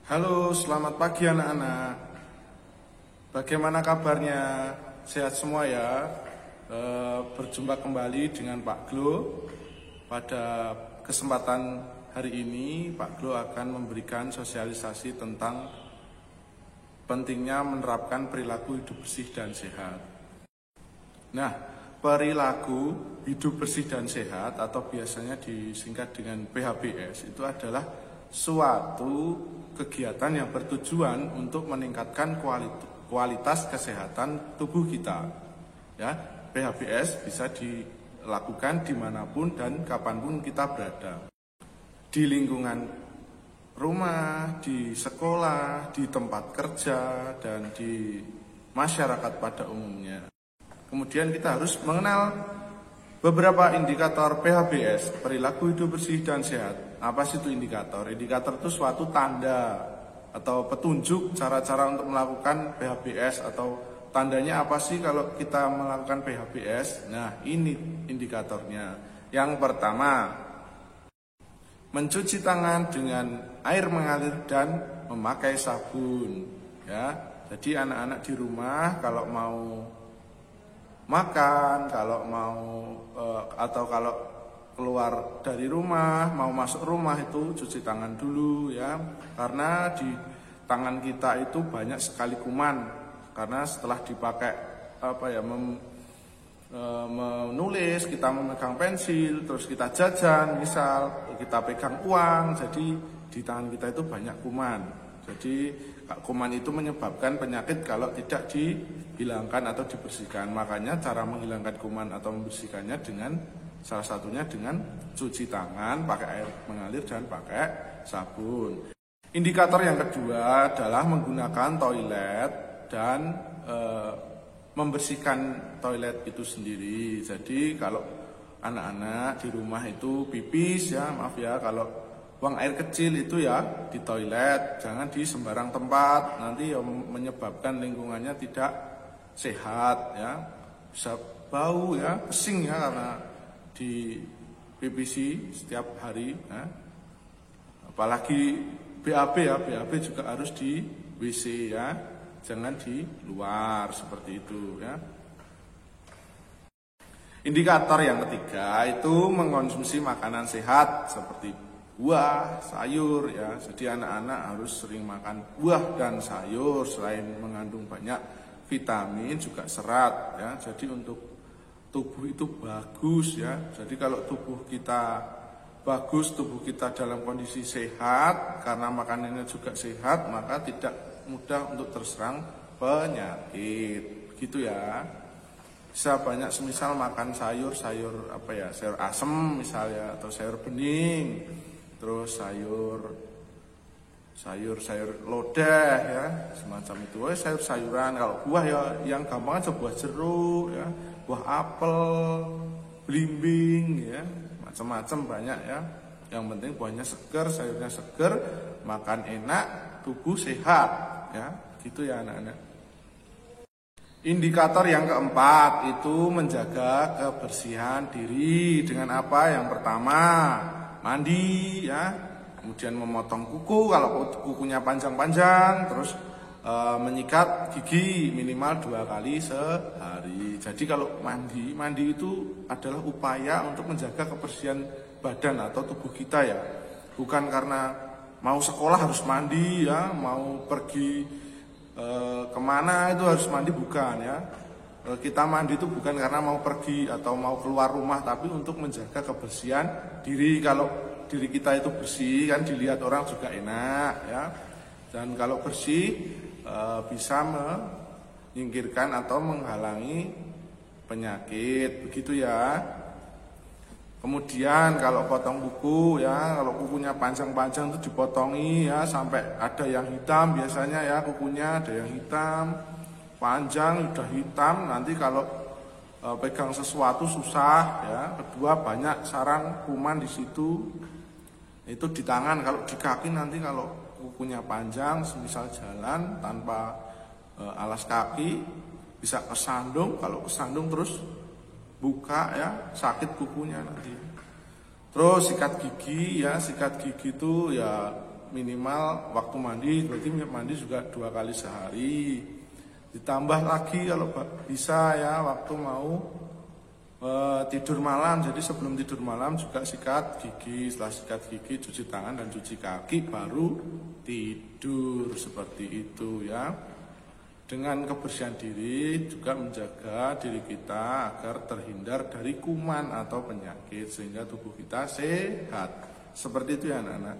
Halo, selamat pagi anak-anak. Bagaimana kabarnya? Sehat semua ya? Berjumpa kembali dengan Pak Glo. Pada kesempatan hari ini, Pak Glo akan memberikan sosialisasi tentang pentingnya menerapkan perilaku hidup bersih dan sehat. Nah, perilaku hidup bersih dan sehat atau biasanya disingkat dengan PHBS itu adalah suatu kegiatan yang bertujuan untuk meningkatkan kualitas kesehatan tubuh kita. Ya, PHBS bisa dilakukan dimanapun dan kapanpun kita berada. Di lingkungan rumah, di sekolah, di tempat kerja, dan di masyarakat pada umumnya. Kemudian kita harus mengenal beberapa indikator PHBS, perilaku hidup bersih dan sehat. Apa sih itu indikator? Indikator itu suatu tanda atau petunjuk cara-cara untuk melakukan PHBS, atau tandanya apa sih kalau kita melakukan PHBS? Nah, ini indikatornya. Yang pertama, mencuci tangan dengan air mengalir dan memakai sabun. Ya, jadi anak-anak di rumah kalau mau makan, kalau mau atau kalau keluar dari rumah, mau masuk rumah itu cuci tangan dulu ya. Karena di tangan kita itu banyak sekali kuman. Karena setelah dipakai menulis, kita memegang pensil, terus kita jajan, misal kita pegang uang, jadi di tangan kita itu banyak kuman. Jadi kuman itu menyebabkan penyakit kalau tidak dihilangkan atau dibersihkan. Makanya cara menghilangkan kuman atau membersihkannya dengan salah satunya dengan cuci tangan, pakai air mengalir dan pakai sabun. Indikator yang kedua adalah menggunakan toilet dan membersihkan toilet itu sendiri. Jadi kalau anak-anak di rumah itu pipis ya, maaf ya, kalau buang air kecil itu ya di toilet, jangan di sembarang tempat, nanti menyebabkan lingkungannya tidak sehat ya, bisa bau ya, pesing ya karena di PPC setiap hari ya. Apalagi BAB ya, BAB juga harus di WC ya, jangan di luar seperti itu ya. Indikator yang ketiga itu mengkonsumsi makanan sehat seperti buah, sayur ya. Jadi anak-anak harus sering makan buah dan sayur, selain mengandung banyak vitamin juga serat ya. Jadi untuk tubuh itu bagus ya. Jadi kalau tubuh kita bagus, tubuh kita dalam kondisi sehat, karena makanannya juga sehat, maka tidak mudah untuk terserang penyakit. Gitu ya. Bisa banyak semisal makan sayur sayur asem misalnya, atau sayur bening, terus sayur lodeh ya, semacam itu. Sayur-sayuran. Kalau buah ya yang gampang aja, buah jeruk ya, buah apel, belimbing ya, macam-macam banyak ya. Yang penting buahnya seger, sayurnya seger, makan enak, tubuh sehat ya. Gitu ya anak-anak. Indikator yang keempat itu menjaga kebersihan diri dengan apa? Yang pertama, mandi ya, kemudian memotong kuku kalau kukunya panjang-panjang, terus menyikat gigi minimal 2 kali sehari. Jadi kalau mandi itu adalah upaya untuk menjaga kebersihan badan atau tubuh kita ya. Bukan karena mau sekolah harus mandi ya, mau pergi kemana itu harus mandi, bukan ya. Kita mandi itu bukan karena mau pergi atau mau keluar rumah, tapi untuk menjaga kebersihan diri. Kalau diri kita itu bersih kan dilihat orang juga enak ya. Dan kalau bersih bisa menyingkirkan atau menghalangi penyakit, begitu ya. Kemudian kalau potong kuku ya, kalau kukunya panjang-panjang itu dipotongi ya, sampai ada yang hitam biasanya ya, kukunya ada yang hitam, panjang udah hitam, nanti kalau pegang sesuatu susah ya. Kedua, banyak sarang kuman di situ. Itu di tangan. Kalau di kaki nanti kalau kukunya panjang, semisal jalan tanpa alas kaki, bisa kesandung. Kalau kesandung terus buka ya, sakit kukunya nanti. Terus sikat gigi ya, sikat gigi itu ya minimal waktu mandi, berarti mandi juga 2 kali sehari. Ditambah lagi kalau bisa ya waktu mau tidur malam. Jadi sebelum tidur malam juga sikat gigi, setelah sikat gigi cuci tangan dan cuci kaki baru tidur, seperti itu ya. Dengan kebersihan diri juga menjaga diri kita agar terhindar dari kuman atau penyakit sehingga tubuh kita sehat. Seperti itu ya anak-anak.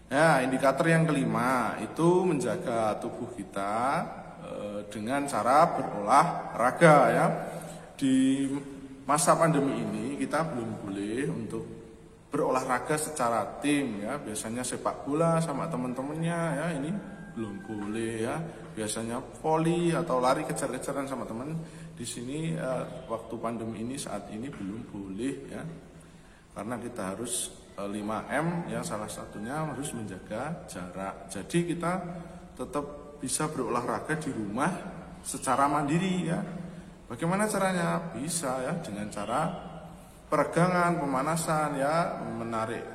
Ya, indikator yang kelima itu menjaga tubuh kita dengan cara berolahraga ya. Di masa pandemi ini kita belum boleh untuk berolahraga secara tim ya. Biasanya sepak bola sama teman-temannya ya, ini belum boleh ya. Biasanya voli atau lari kejar-kejaran sama teman. Di sini waktu pandemi ini saat ini belum boleh ya. Karena kita harus 5M ya, salah satunya harus menjaga jarak. Jadi kita tetap bisa berolahraga di rumah secara mandiri ya. Bagaimana caranya? Bisa ya dengan cara peregangan, pemanasan ya, menarik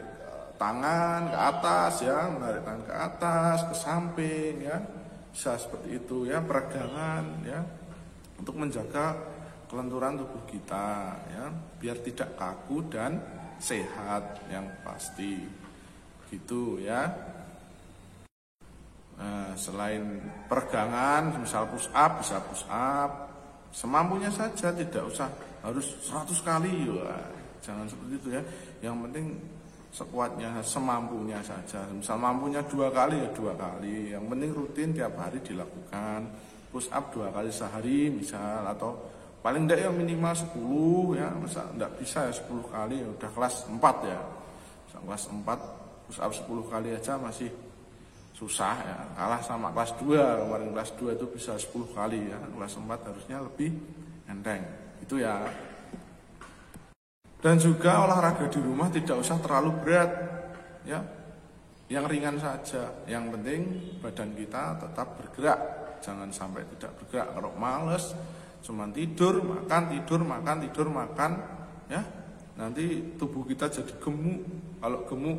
tangan ke atas ya, menarik tangan ke atas, ke samping ya. Bisa seperti itu ya, peregangan ya, untuk menjaga kelenturan tubuh kita ya, biar tidak kaku dan sehat yang pasti. Gitu ya. Nah, selain peregangan, misal push up, bisa push up semampunya saja, tidak usah harus 100 kali ya. Jangan seperti itu ya. Yang penting sekuatnya, semampunya saja. Misal mampunya 2 kali ya 2 kali. Yang penting rutin tiap hari dilakukan. Push up 2 kali sehari misal, atau paling tidak ya minimal 10 ya. Masa enggak bisa ya 10 kali ya, udah kelas 4 ya. Kelas 4 push up 10 kali aja masih susah ya. Kalah sama kelas 2. Kemarin kelas 2 itu bisa 10 kali ya. Kelas 4 harusnya lebih enteng. Itu ya. Dan juga olahraga di rumah tidak usah terlalu berat ya. Yang ringan saja. Yang penting badan kita tetap bergerak. Jangan sampai tidak bergerak. Kalau males cuman tidur, makan ya. Nanti tubuh kita jadi gemuk. Kalau gemuk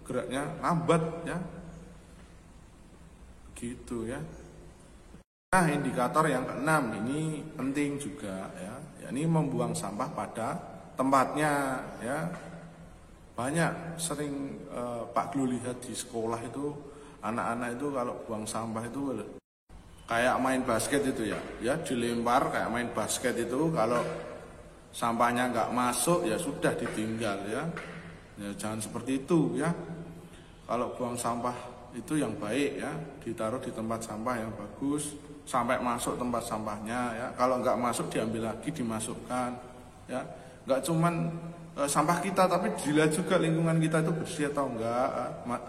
geraknya lambat ya. Gitu ya. Nah, indikator yang keenam ini penting juga ya. Yakni membuang sampah pada tempatnya ya. Banyak sering Pak Glu lihat di sekolah itu, anak-anak itu kalau buang sampah itu kayak main basket itu ya. Ya dilempar kayak main basket itu, kalau sampahnya nggak masuk ya sudah ditinggal ya. Ya jangan seperti itu ya. Kalau buang sampah itu yang baik ya, ditaruh di tempat sampah yang bagus sampai masuk tempat sampahnya ya. Kalau nggak masuk diambil lagi, dimasukkan ya. Nggak cuman sampah kita, tapi dilihat juga lingkungan kita itu bersih atau enggak,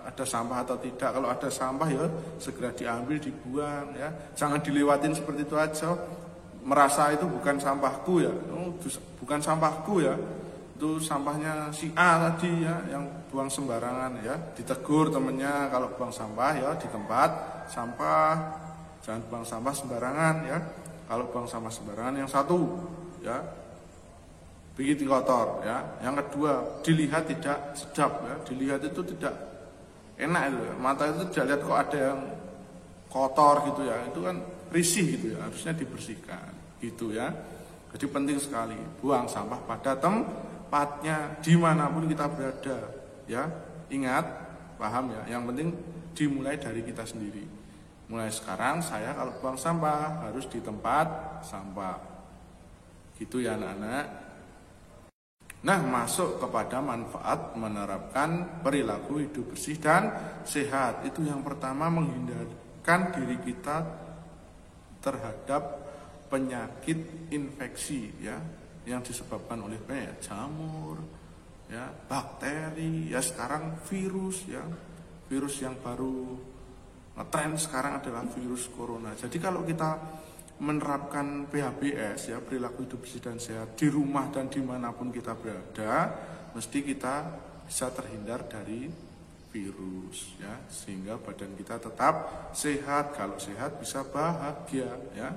ada sampah atau tidak. Kalau ada sampah ya segera diambil, dibuang ya. Jangan dilewatin seperti itu aja, merasa itu bukan sampahku ya. Bukan sampahku ya, itu sampahnya si A tadi ya, yang buang sembarangan ya. Ditegur temennya kalau buang sampah ya di tempat sampah, jangan buang sampah sembarangan ya. Kalau buang sampah sembarangan yang satu ya bikin kotor ya. Yang kedua, dilihat tidak sedap ya. Dilihat itu tidak enak itu ya. Mata itu tidak lihat kok ada yang kotor gitu ya. Itu kan risih gitu ya. Harusnya dibersihkan gitu ya. Jadi penting sekali buang sampah pada tempatnya dimanapun kita berada ya. Ingat, paham ya. Yang penting dimulai dari kita sendiri. Mulai sekarang saya kalau buang sampah harus di tempat sampah. Gitu ya anak-anak. Nah, masuk kepada manfaat menerapkan perilaku hidup bersih dan sehat. Itu yang pertama, menghindarkan diri kita terhadap penyakit infeksi ya, yang disebabkan oleh jamur ya, bakteri ya, sekarang virus ya. Virus yang baru ngetren sekarang adalah virus corona. Jadi kalau kita menerapkan PHBS ya, perilaku hidup bersih dan sehat, di rumah dan dimanapun kita berada, mesti kita bisa terhindar dari virus ya, sehingga badan kita tetap sehat. Kalau sehat bisa bahagia ya.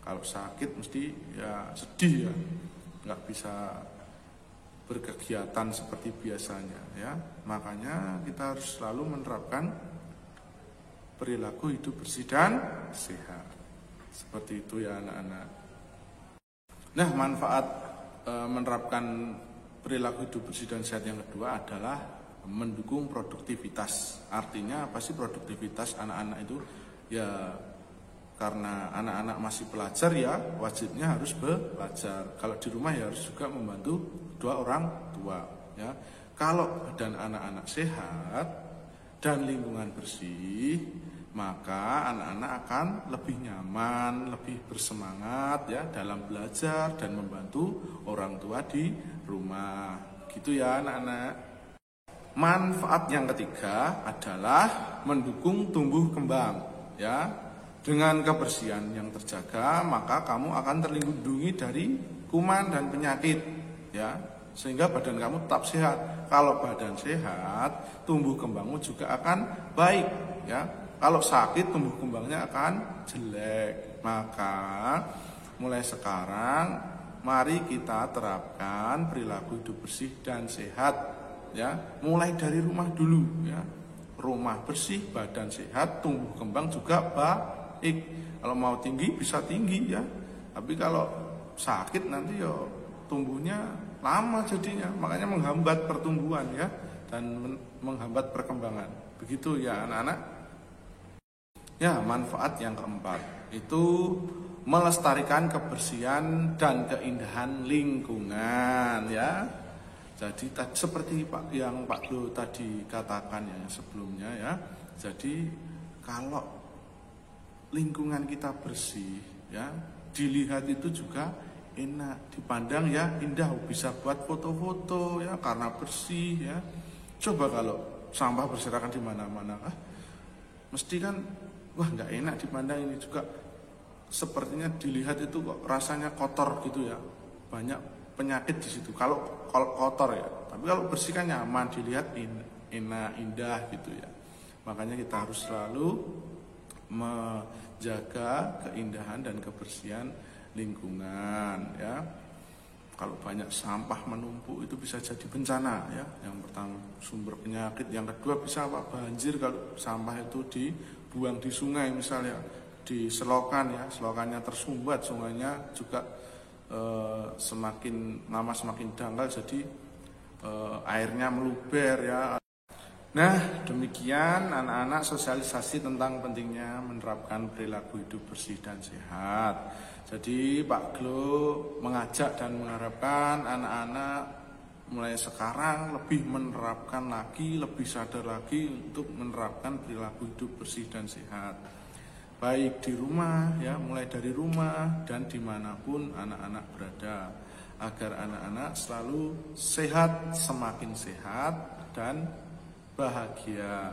Kalau sakit mesti ya sedih ya, nggak bisa berkegiatan seperti biasanya ya. Makanya kita harus selalu menerapkan perilaku hidup bersih dan sehat. Seperti itu ya anak-anak. Nah, manfaat menerapkan perilaku hidup bersih dan sehat yang kedua adalah mendukung produktivitas. Artinya apa sih produktivitas anak-anak itu? Ya karena anak-anak masih pelajar ya wajibnya harus belajar. Kalau di rumah ya harus juga membantu dua orang tua ya. Kalau badan anak-anak sehat dan lingkungan bersih, maka anak-anak akan lebih nyaman, lebih bersemangat ya dalam belajar dan membantu orang tua di rumah. Gitu ya anak-anak. Manfaat yang ketiga adalah mendukung tumbuh kembang ya. Dengan kebersihan yang terjaga, maka kamu akan terlindungi dari kuman dan penyakit ya. Sehingga badan kamu tetap sehat. Kalau badan sehat, tumbuh kembangmu juga akan baik ya. Kalau sakit, tumbuh kembangnya akan jelek. Maka mulai sekarang mari kita terapkan perilaku hidup bersih dan sehat ya. Mulai dari rumah dulu ya. Rumah bersih, badan sehat, tumbuh kembang juga baik. Kalau mau tinggi bisa tinggi ya. Tapi kalau sakit nanti ya tumbuhnya lama jadinya. Makanya menghambat pertumbuhan ya dan menghambat perkembangan. Begitu ya anak-anak. Ya, manfaat yang keempat itu melestarikan kebersihan dan keindahan lingkungan ya. Jadi seperti yang Pak Glo tadi katakan ya sebelumnya ya. Jadi kalau lingkungan kita bersih ya, dilihat itu juga enak, dipandang ya indah, bisa buat foto-foto ya karena bersih ya. Coba kalau sampah berserakan di mana-mana, mesti kan wah nggak enak dipandang, ini juga sepertinya dilihat itu kok rasanya kotor gitu ya, banyak penyakit di situ kalau kotor ya. Tapi kalau bersih kan nyaman dilihat, enak, indah gitu ya. Makanya kita harus selalu menjaga keindahan dan kebersihan lingkungan ya. Kalau banyak sampah menumpuk itu bisa jadi bencana ya. Yang pertama sumber penyakit, yang kedua bisa apa? Banjir kalau sampah itu dibuang di sungai misalnya, di selokan ya, selokannya tersumbat, sungainya juga semakin lama semakin dangkal, jadi airnya meluber ya. Nah, demikian anak-anak sosialisasi tentang pentingnya menerapkan perilaku hidup bersih dan sehat. Jadi Pak Glo mengajak dan mengharapkan anak-anak mulai sekarang lebih menerapkan lagi, lebih sadar lagi untuk menerapkan perilaku hidup bersih dan sehat. Baik di rumah ya, mulai dari rumah dan dimanapun anak-anak berada. Agar anak-anak selalu sehat, semakin sehat dan bahagia,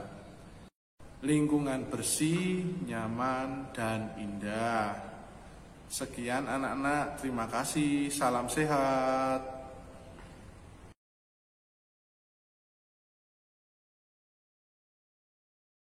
lingkungan bersih, nyaman, dan indah. Sekian anak-anak, terima kasih, salam sehat.